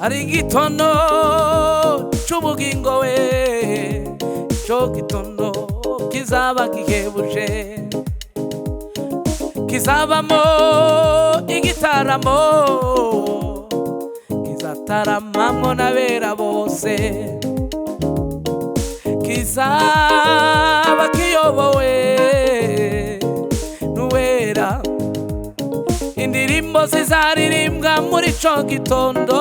ari igitondo c'ubugingo we, ico gitondo kizaba gihebuje, kizabamo igitaramo, kizataramamwo n'abera bose, kizaba kiyobowe n'uwera, indirimbo zizaririmbwa muri ico gitondo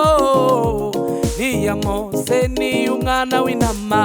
niya Mose niy'umwana w'intama.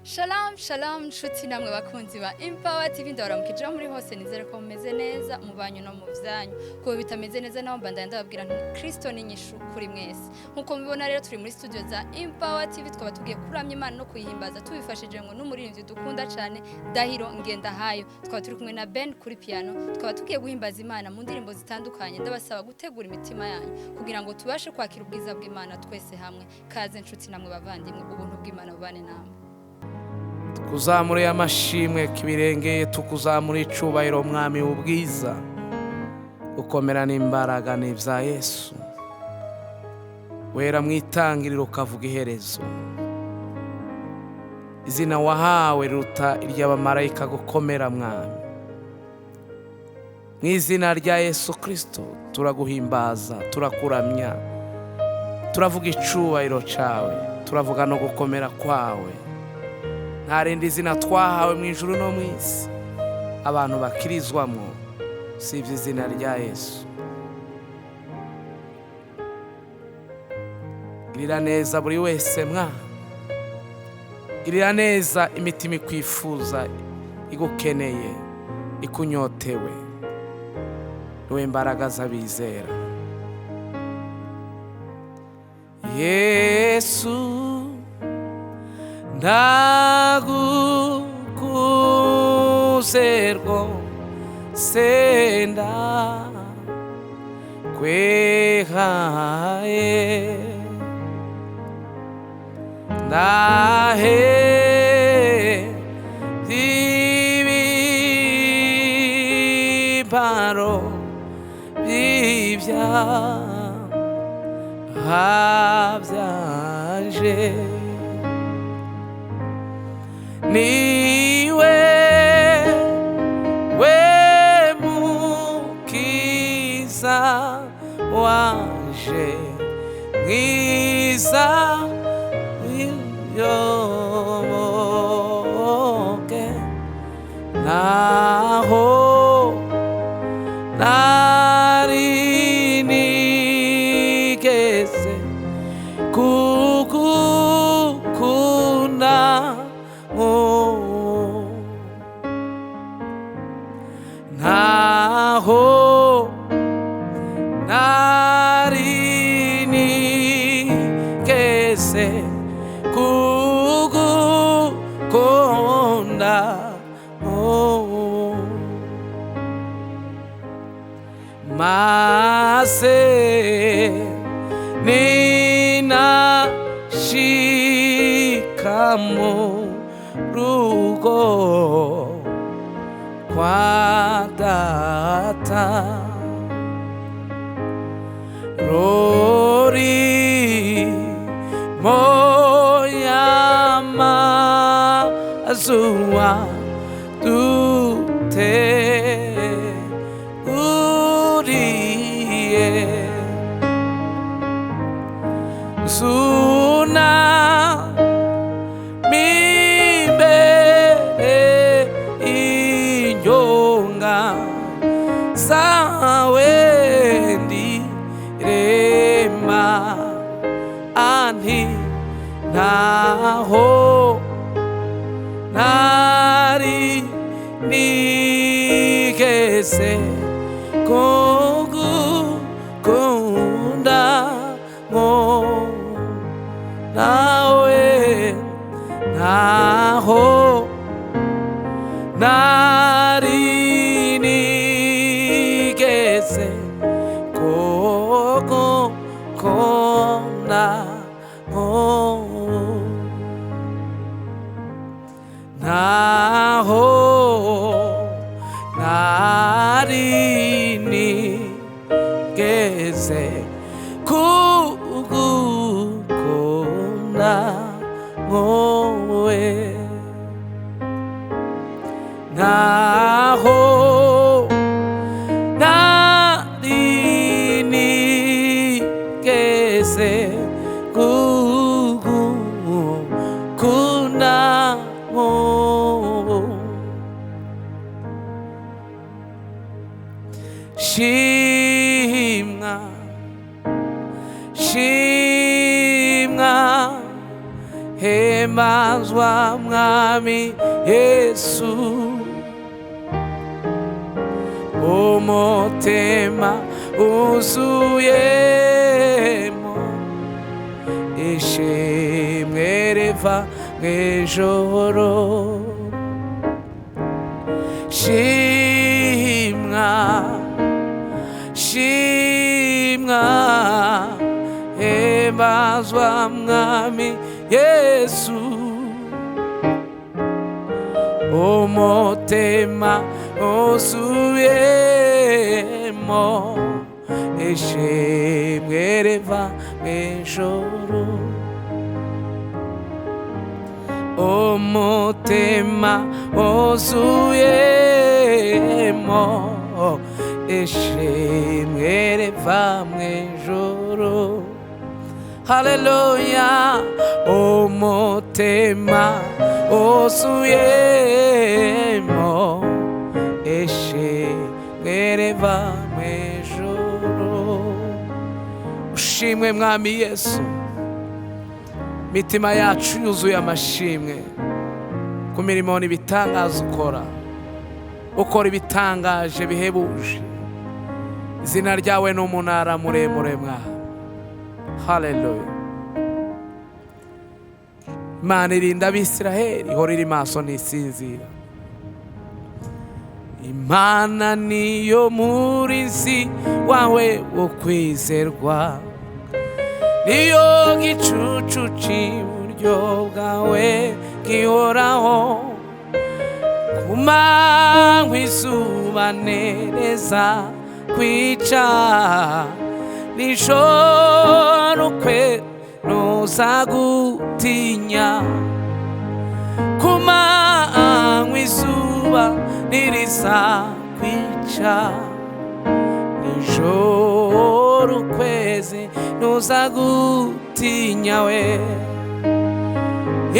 Shalom shalom nshuti namwe bakunzi ba Empower TV, ndabaramukije muri hose, nizere ko mumeze neza mu banyu no mu vyanyu. Kuba bitameze neza naho mbandanya ndababwira nti Kristo ni inyishu kuri mwese. Nkuko mubibona rero turi muri studio za Empower TV, twaba tugiye kuramya Imana no kuyihimbaza tubifashijwe n'umuririmbyi dukunda cyane Dahiro Ngendahayo. Twaba turi kumwe na Ben kuri piano, twaba tugiye guhimbaza Imana mu ndirimbo zitandukanye. Ndabasaba gutegura imitima yanyu kugira ngo tubashe kwakira ubwiza bw'Imana twese hamwe. Kaze nshuti namwe bavandimwe, ubuntu bw'Imana bubane namwe. Tukuzamure amashimwe kibirengeye, tukuzamure icubahiro mwami w'ubwiza, ukomera n'imbaraga n'ivya Yesu, wera mwitangiriro ukavuga iherezo. Izina wahawe riruta iry'abamarayika gukomera mwami. Mw'izina rya Yesu Kristo turaguhimbaza, turakuramya, turavuga icubahiro cawe, turavuga no gukomera kwawe. Nta rindi zina twahawe mu ijuru no mu isi abantu bakirizwamo sivyo izina rya Yesu. Girira neza buri wese mwa, girira neza imitima ikwifuza, igukeneye, ikunyotewe, niwe mbaraga z'abizera. Yesu ndagukuzerwo senda kwehaye, ndahe ibibaro by'ivyaha vyanje, niwe we mukiza wanje mwiza wiyoboke, naho nari nigeze kugukunda, naho nari nigeze kugukunda, maze ninashika mu rugo kwa data, rori moya mazuwa duteguriye, zuna zawe ndirema anti naho nari nigeze kugukunda nawe, naho nari nigeze kugukunda, naho nari nigeze kugukunda wowe, naho nari nigeze kugukunda wowe. Shimwa, shimwa, himbazwa mwami Yesu, umutima wuzuyemo ishimwe riva mw'ijoro. Shimwa, shimwa, himbazwa mwami Yesu, umutima wuzuyemo ishimwe riva mw'ijoro. Umutima wuzuyemo ishimwe riva mw'ijoro. Haleluya. Umutima wuzuyemo ishimwe riva mw'ijoro. Ushimwe mwami Yesu, mitima yacu yuzuye amashimwe ku mirimo n'ibitangaza ukora ibitangaje bihebuje. Izina ryawe ni umunara muremure mwami. Haleluya. Imana irinda Abisiraheli, ihora iri maso ntisinzira. Imana niyo murinzi wawe wo kwizerwa, niyo gicucu cy'iburyo bwawe gihoraho. Ku manywa izuba nereza kwica, nijoro ukwezi ntuzagutinya. Ku manywa izuba niriza kwica, nijoro ukwezi ntuzagutinya we.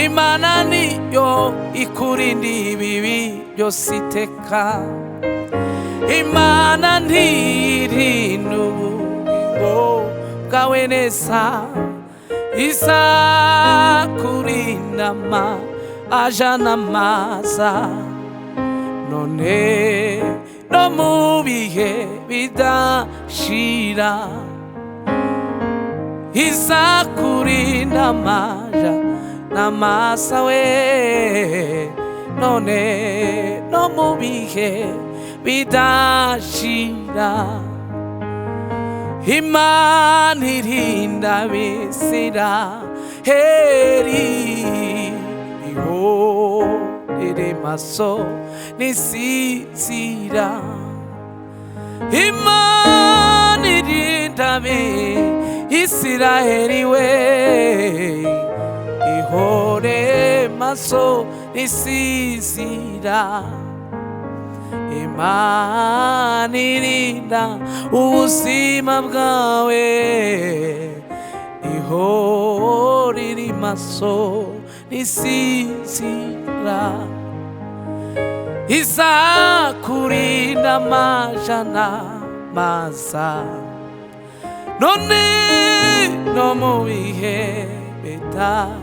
Imana niyo ikurinda ibibi byose iteka. Imana ntirinda ubugingo bwawe neza, izakurinda amaja n'amaza, none no mu bihe bidashira. Izakurinda amaja n'amaza we, none no mu bihe bidashira. Imana irinda Abisiraheli, ihorere maso ntisinzira. Imana irinda Abisiraheli we, ihorere maso ntisinzira. Imana irinda ubuzima bwawe, ihora iri maso ntisinzira. Izakurinda amaja n'amaza, none no mu bihe bidashira.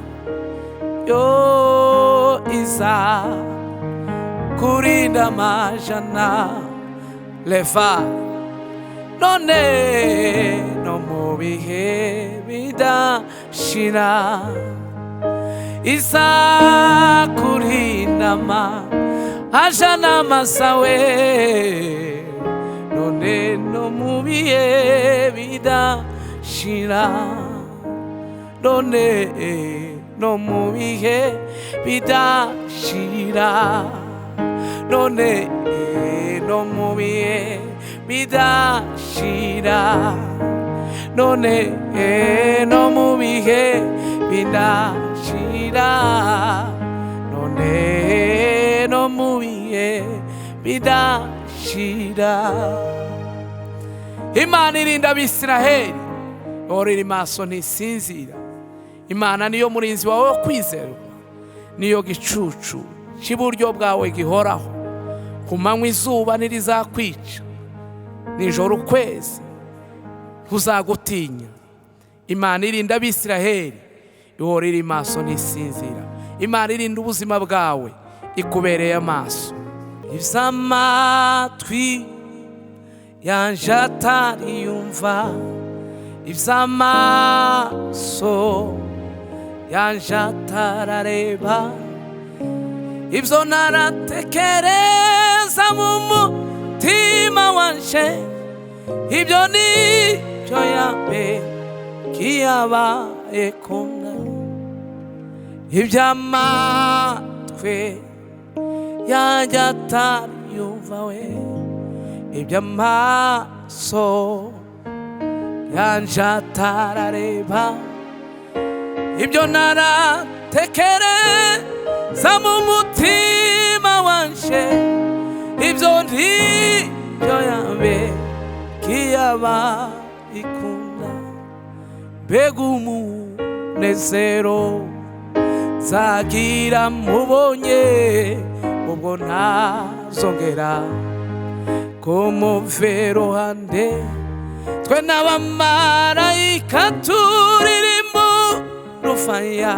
Izakurinda amaja n'amaza, none no mu bihe bidashira. Izakurinda amaja n'amaza we, none no mu bihe bidashira. None no mu bihe bidashira, none no mu bihe bidashira, none no mu bihe bidashira, none no mu bihe bidashira. Imana irinda Abisiraheli, ihora iri maso ntisinzira. Imana niyo murinzi wawe wo kwizerwa, niyo gicucu cy'iburyo bwawe gihoraho. Ku manywa izuba ntirizakwica, nijoro ukwezi ntuzagutinya. Imana irinda Abisiraheli, ihora iri maso ntisinzira. Imana irinda ubuzima bwawe, ikubereye amaso. Iby'amatwi yanje atariyumva, iby'amaso yanje atarareba, ibyo naratekereza mu mutima wanje, ibyo nibyo yabaye kumwe. Iby'amatwi yanje atariyumva we, iby'amaso yanje atarareba, ibyo naratekereza mu mutima wanje, ibyo nibyo yabaye kumwe. Mbega umunezero nzagira mubonye, ubwo ntazongera kumuva iruhande. Twe n'abamarayika turirimba urufaya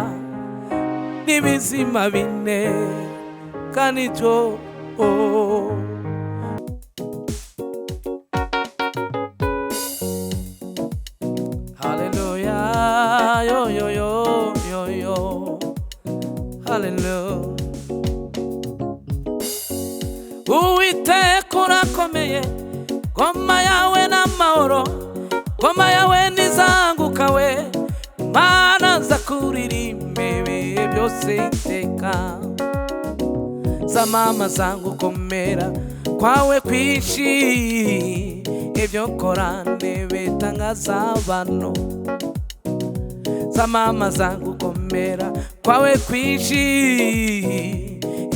n'ibizima bine kandi byo haleluya, yo yo yo yo yo, haleluya. Uwiteka urakomeye, ngoma yawe n'amahoro, ngoma yawe ntizanguka we. Mana za kuririmba ibihe byose iteka, zamama zangu komera kwawe kwinshi, ibyo nkora ntibitangaza abantu. Zamama zangu komera kwawe kwinshi,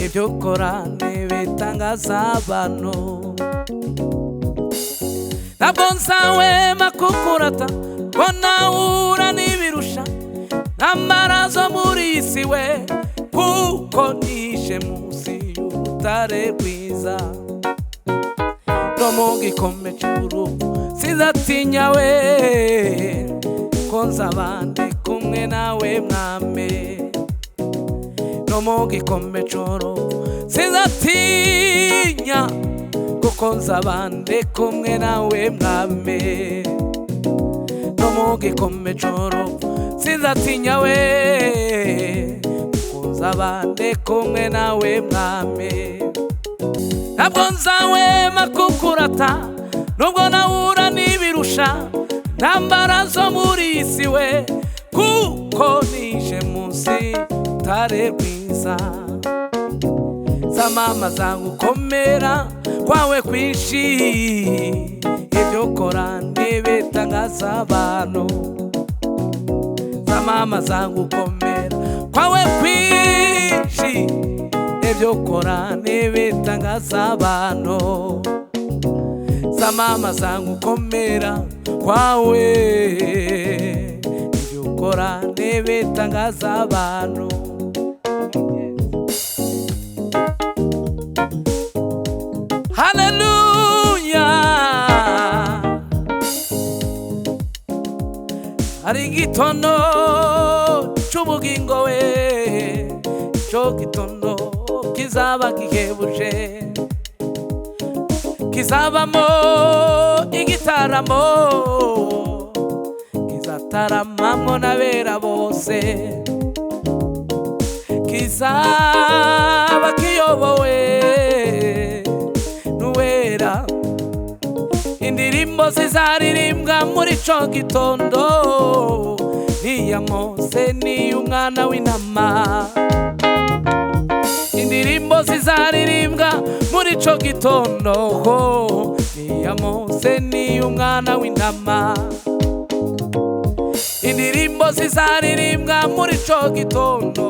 ibyo nkora ntibitangaza abantu. Ntabwo nzahwema kukurata, ko nahura n'ibirusha n'amaraso muri iyi si we, kuko nishe munsi y'urutare rwiza. No mu gikombe cy'urupfu sinzatinya we, ko nzaba ndi kumwe nawe mwami. No mu gikombe cy'urupfu sinzatinya, kuko nzaba ndi kumwe nawe mwami. No mu gikombe cy'urupfu sinzatinya we, kuko nzaba ndi kumwe nawe mwami. Ntabwo nzahwema kukurata, nubwo nahura n'ibirusha n'ambara zo muri iyi si we, kuko nije munsi y'urutare rwiza. Zamama zangu komera kwawe kwinshi, ibyo ukora ntibitangaza abantu. Zamama zangu komera kwawe kwinshi, ibyo ukora ntibitangaza abantu. Zamama zangu komera kwawe, ibyo ukora ntibitangaza abantu. Haleluya. Hari igitondo cy'ubugingo we, cyo gitondo kizaba gihebuje, kizabamo igitaramo, kizataramamwo n'abera bose, kizaba kiyobowe n'uwera. Indirimbo zizaririmbwa muri ico gitondo iya Mose n'iy'umwana w'intama. Indirimbo zizaririmbwa muri ico gitondo, iya Mose n'iy'umwana w'intama. Indirimbo zizaririmbwa muri ico gitondo,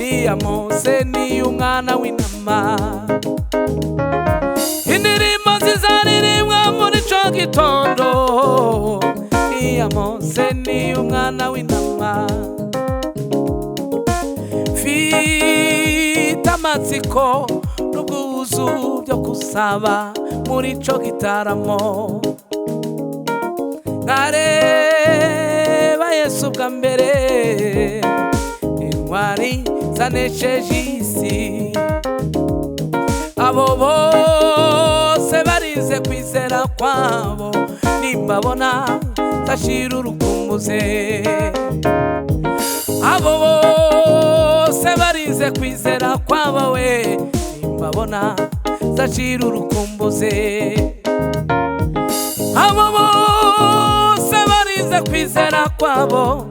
iya Mose n'iy'umwana w'intama. Indirimbo zizaririmbwa muri ico gitondo, iya Mose n'iy'umwana w'intama. Mfite amatsiko n'ubwuzu byo gusaba muri ico gitaramo, nkareba Yesu bwa mbere, intwari zanesheje isi. Abo bose barize kwizera kwabo, nimbabona nzashira urukumbuzi. Abo bose barize kwizera kwabo we, nimbabona nzashira urukumbuzi. Abo bose barize kwizera kwabo,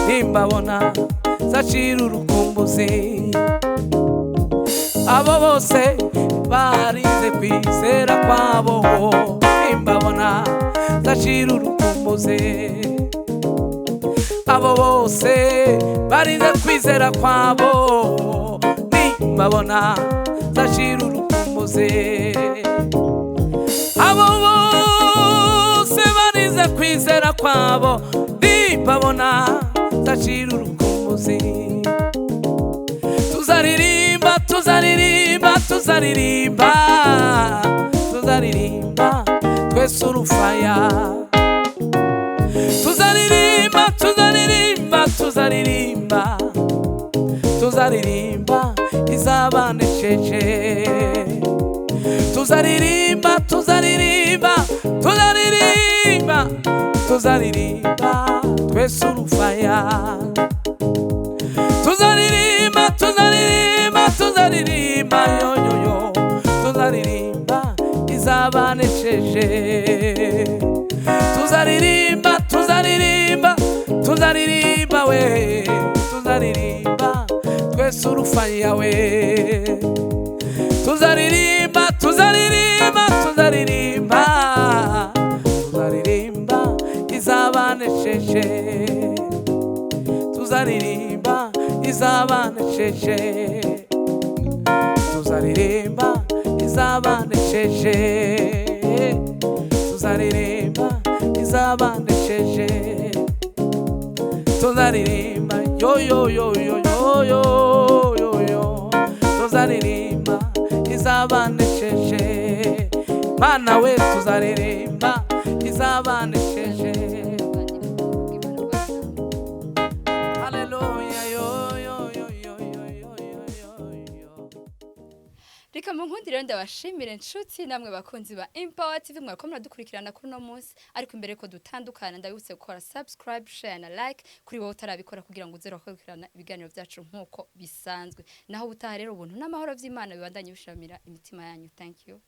nimbabona nzashira urukumbuzi. Abo bose barize kwizera kwabo, nimbabona nzashira urukumbuzi. Abo bose barize kwizera kwabo, nimbabona nzashira urukumbuzi. Abo bose barize kwizera kwabo, nimbabona nzashira urukumbuzi. Tuzaririmba, tuzaririmba, tuzaririmba, tuzaririmba twese urufaya. Tuzaririmba, tuzaririmba, tuzaririmba, tuzaririmba izabanesheje. Tuzaririmba, tuzaririmba, tuzaririmba, tuzaririmba twese urufaya. Tuzaririmba, tuzaririmba, tuzaririmba, yo yo yo, tuzaririmba izabanesheje. Tuzaririmba, tuzaririmba, tuzaririmba we, tuzaririmba twese urufaya we. Tuzaririmba, tuzaririmba, tuzaririmba, tuzaririmba izabanesheje. Tuzaririmba izabanesheje, tuzaririmba izabanesheje, tuzaririmba izabanesheje. Tuzaririmba yo yo yo yo yo yo yo yo, tuzaririmba izabanesheje. Mana we tuzaririmba izabanesheje. Reka munkundire ndabashimire inshuti namwe bakunzi ba Empower TV mwako muradukurikirana kuri no munsi, ariko imbere ko dutandukana ndabibutse gukora subscribe, share na like kuri wowe utarabikora kugira ngo uzere gukurikirana ibiganiro byacu nkuko bisanzwe. Naho ubutaha rero ubuntu n'amahoro vy'Imana bibandanye bishamira imitima yanyu. Thank you.